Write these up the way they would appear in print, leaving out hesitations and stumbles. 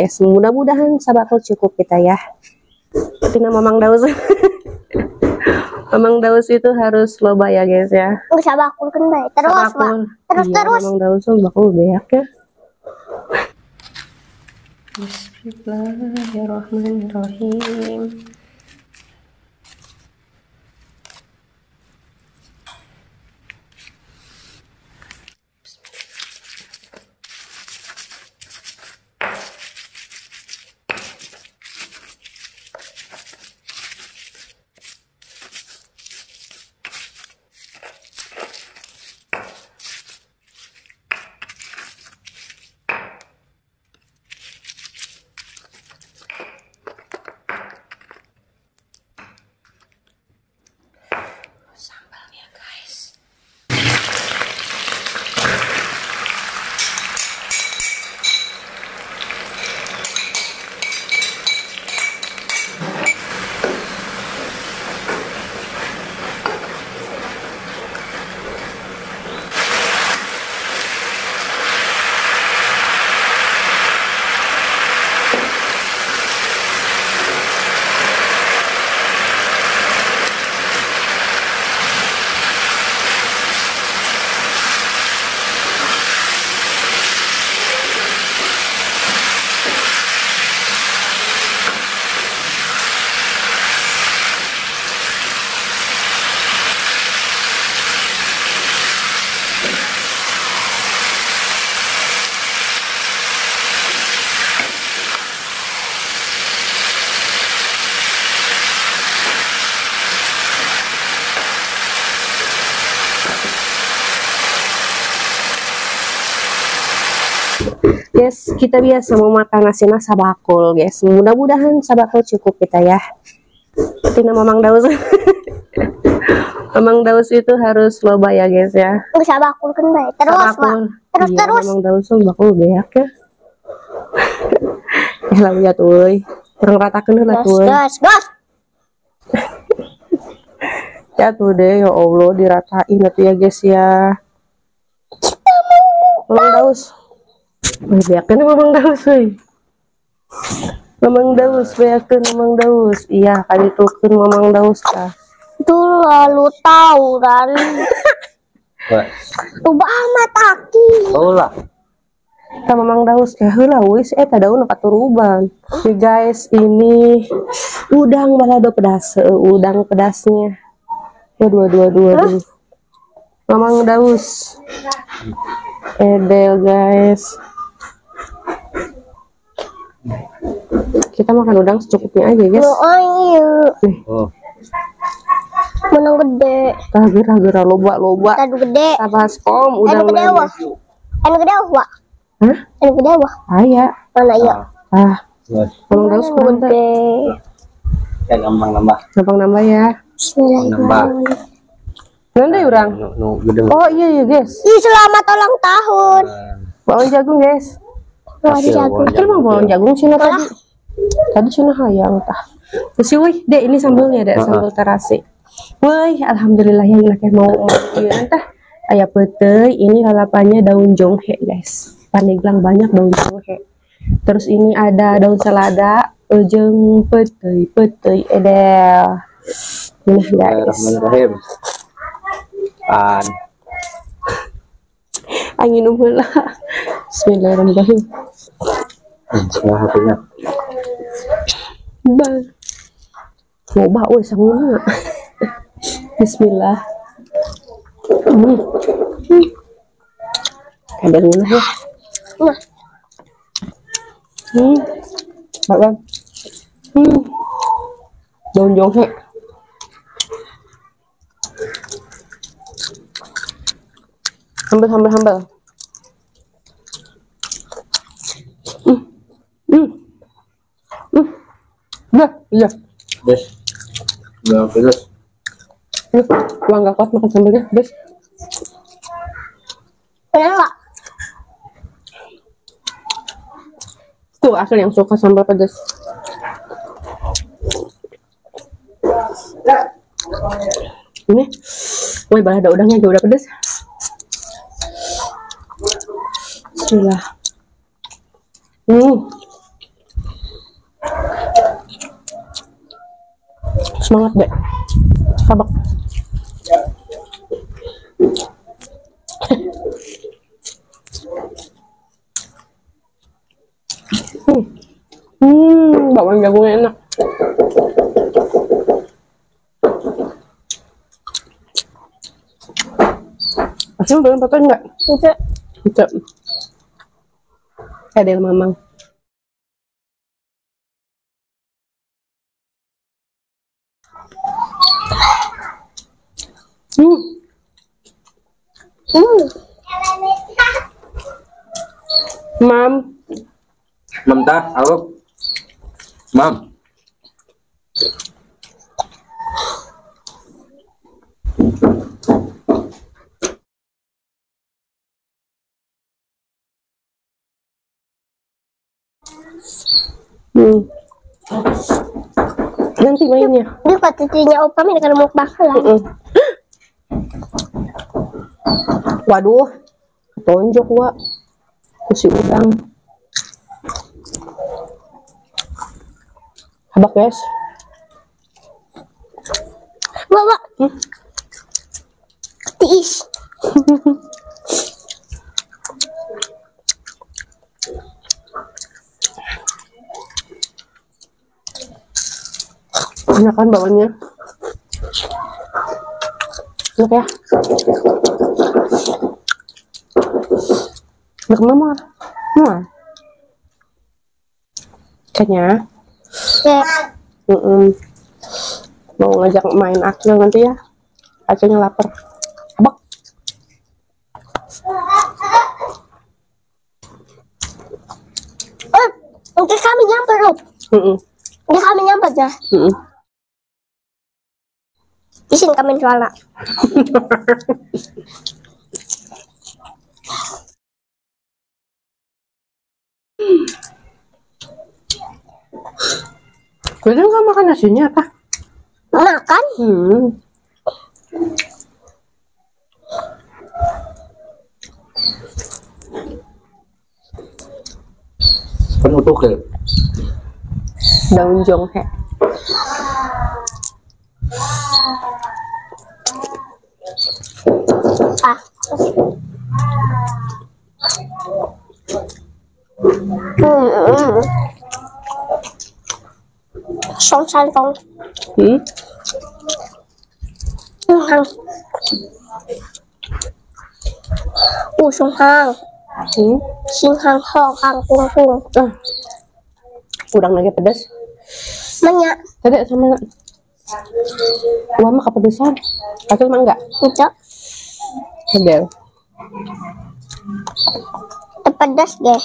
guys. Mudah-mudahan sabakul cukup kita ya. Tina Mamang Daus. Mamang Daus itu harus loba ya guys ya. Sabakul kan baik. Terus Sabakul. terus Iya, terus. Mamang Daus bakul beak ya. Bismillahirrahmanirrahim. Sambalnya guys. Guys, kita biasa mau makan nasi sabakul guys. Mudah-mudahan sabakul cukup kita ya. Tina Mamang Daus. Mamang Daus itu harus loba ya guys ya. Sabakul kan baik. Terus Sabakul. terus Iya, terus. Mamang Daus bakul beak ya. Ya lah lihat euy. Kurang ratakeun heula tuh. Gas gas. Ya tuh deh, ya Allah diratain atuh ya guys ya. Mamang Daus. Beakeun Mamang Daus euy. Mamang Daus beakeun Mamang Daus. Iya, kali tukeun Mamang Daus tah. Itu lalu tahu kan. Ubah amat aki. Oh lah. Tah Mamang Daus ya heula wis eta daun katuruban. Nih guys, ini udang balado pedas, udang pedasnya. Ya dua. Mamang Daus. Edel guys. Kita makan udang secukupnya aja guys. Nih, Oh. Menang gede. tah gerah loba. Tadu gede. Tah baskom udang Gede wah. Gede wah. Hah? Gede wah. Aya. Mana iya? Mamang Daus kumaha teh? Kan nambah. Gampang nambah ya. Bismillahirrahmanirrahim. Nanti urang. Nu gede. Oh iya guys. Ih, selamat ulang tahun. Bawang jagung guys. Bawang jagung. Itu mah bawang jagung Cina tadi. Tadi Cina hayang tah. Terus wih, Dek ini sambelnya Dek, sambal terasi. Wih, alhamdulillah yang laki mau ieu tah. Aya peuteuy, ini lalapannya daun jonghe guys. Paneglang banyak daun jonghe. Terus ini ada daun selada, jeung peuteuy edel. Nah guys. Bismillahirrahmanirrahim. Angin umurlah. Bismillahirrahmanirrahim. Bismillahirrahmanirrahim. Bal. Coba weh sanguna. Bismillah. Ada guna ya. Bakal. Daun jonghe. Hambal. Nah, iya. Des. Udah pedas. Gua nggak kuat makan sambalnya, Des. Bener nggak? Tuh asal yang suka sambal pedas. Ini, woi balada udangnya juga udah pedas. Bismillah. Semangat deh. Sabak. Bawang jagungnya enak. Asli belum pakai enggak? Tidak. Tidak. Ada yang mamang. Mam. Mam tah, halo. Mam. Nanti mainnya. Dia patinya opa ini kan mau bakal lah. Waduh, tonjok wa. Kusi udang. Habak guys. Bawa. Tiis. Enak kan bawahnya? Enak ya? Enak mama. Kayaknya. Ya. Mau ngajak main Akil nanti ya. Akilnya lapar. Abak. Untuk kami nyamper loh. Untuk kami nyamper ya. Isin kami jualan. Kalian nggak makan nasinya apa? Makan. Penutup ke. Daun jonghe. Song san phong. Hang. Song hang. Sing hang ho hang kung kung. Udang lagi pedas. Banyak. Tadi sama Wah mah kepedesan. Akil mah enggak? Tidak. Sedel. Pedas deh.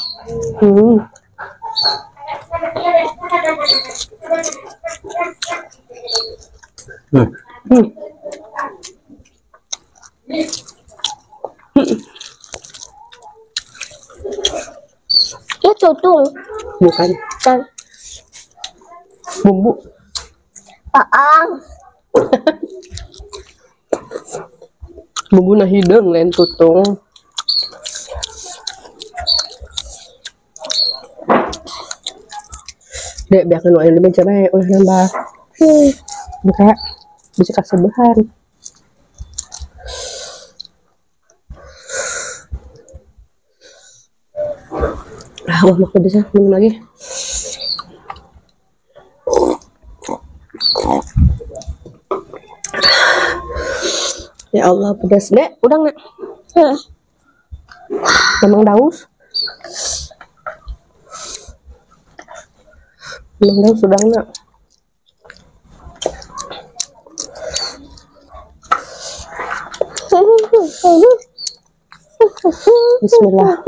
Itu tuh. Bukan. Kan. Bumbu. Paang. Bumbu na hidung lain tutung. Dek biar kena yang lebih coba ulah nambah. Buka bisa kasih bahan. Wah mau pedes minum lagi. Ya Allah pedas dek, udah nggak? Emang daus? Emang daus udah nggak? Bismillah.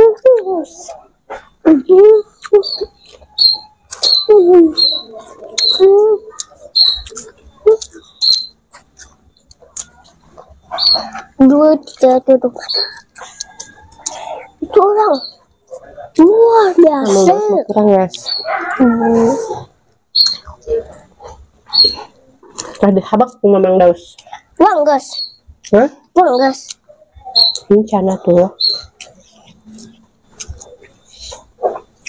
Dua tiga tutup mata. Itu orang luar biasa. Kurang guys. Ada habak memang daus. Uang gas. Hah? Uang gas. Ini cana tuh.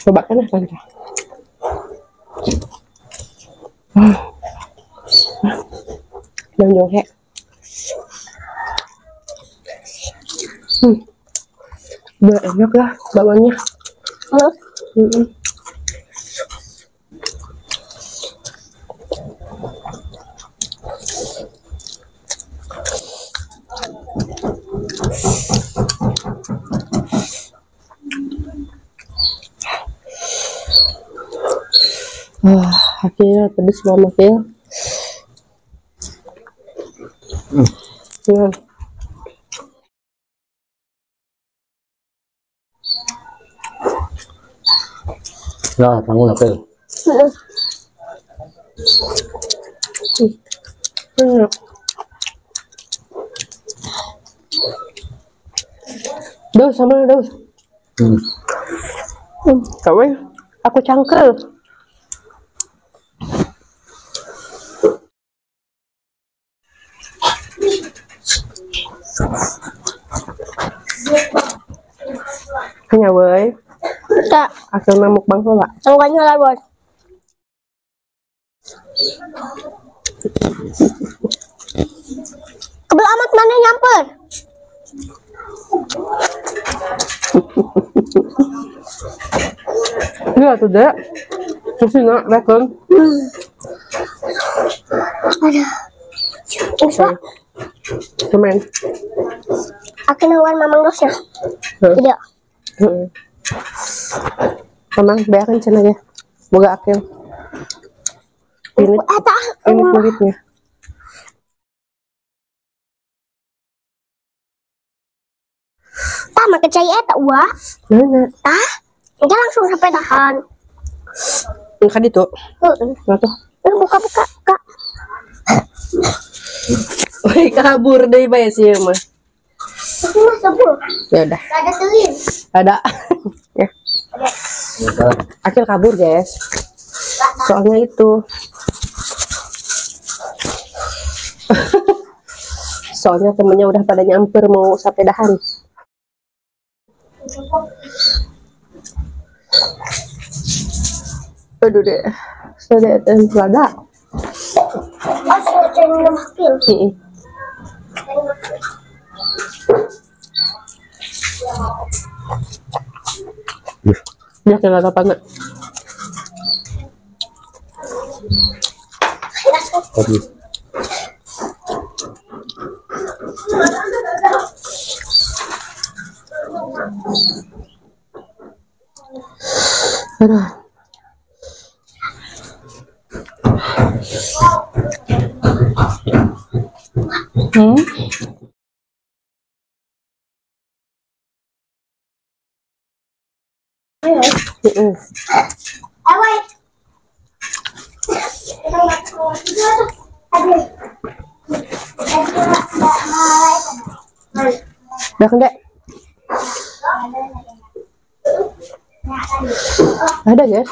Coba kan apa kita? Yang jonghe. Udah enak lah bakwannya. Akhirnya pedes banget ya. Nah, kamu lapel. Dos sama dos. Kau aku cangkel. Hanya woi. Tak, Akhirnya mukbang tuh lah. tangannya lah bos. Kebel amat mana nyamper? Iya tuh dek. Terus nak rekon. Ada. Usah. Kemen. Aku nawar mamang dosnya. Tidak. Mamang biarin cina aja. Boga akil. Ini kulitnya. Tak makan cai tak wah. Mana? Tah. Dia langsung sampai tahan. Enggak itu. Nggak tuh. Buka. Woi kabur deh bayar sih mah. Sebul. Ya udah. Ada selim. Ada. Ya. Akhir kabur guys. Soalnya itu. Soalnya temennya udah pada nyamper mau sepedahan. Aduh deh. Sudah dan selada. Sudah cari minum hakil. Dia kena apa nak? Tadi. Aduh. Awet. Udah kan dek? Ada guys.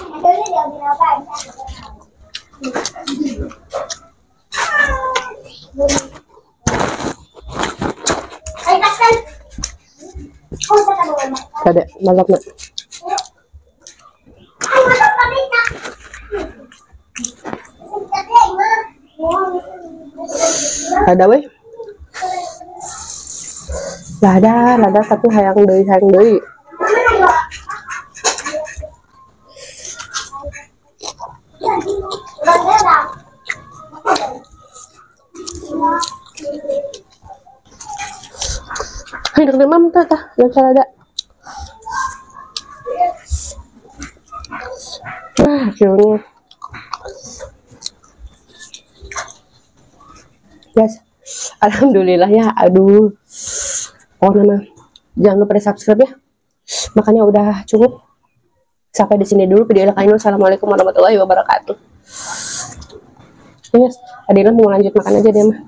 Ada malap nak. Ada weh. Lada tapi hayang deui. Hidup demam tuh tah, yang salada. Akhirnya. Guys, alhamdulillah ya. Aduh. Oh nama, jangan lupa di subscribe ya. Makanya udah cukup. Sampai di sini dulu video kali ini. Assalamualaikum warahmatullahi wabarakatuh. Yes, Adina mau lanjut makan aja deh mah.